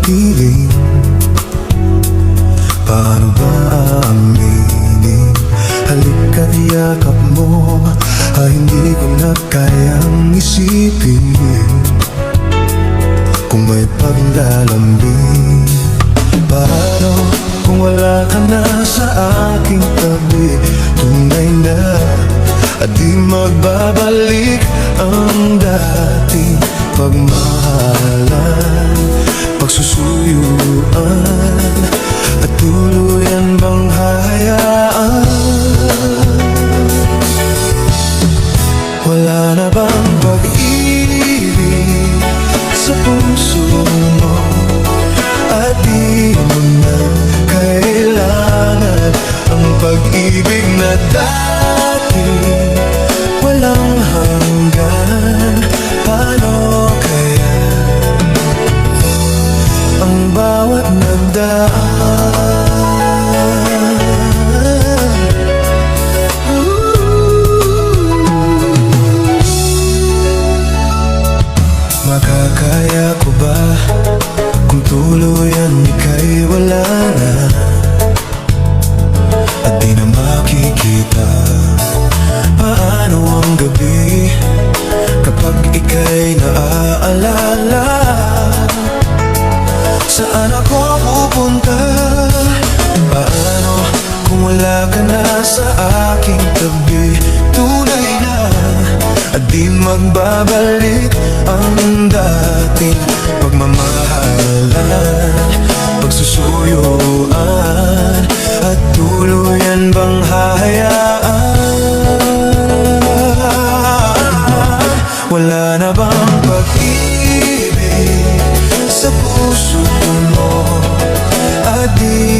piling. Paano ba aaminin? Halika't yakap mo ay hindi ko na kayang isipin kung may paglalambing. Paano kung wala ka na sa aking tabi? Tunay na at di magbabalik ang dating pagmahalan, pagsusuyuan, at tuluyan bang hayaan? Wala na bang pag-ibig sa puso mo? At di mo na kailangan ang pag-ibig na dati walang hanggan. Paano kaya ang bawat nagdaan? Makakaya ko ba kung tuluyan ika'y wala na at di na makikita? Paano ang gabi kapag ika'y naaalala? Saan ako pupunta? Paano kung wala ka na sa aking tabi? Tunay na at di magbabalik ang dating pagmamahalan, pagsusuyuan, at tuluyan bang hayaan? Wala na bang pag-ibig sa puso mo? At di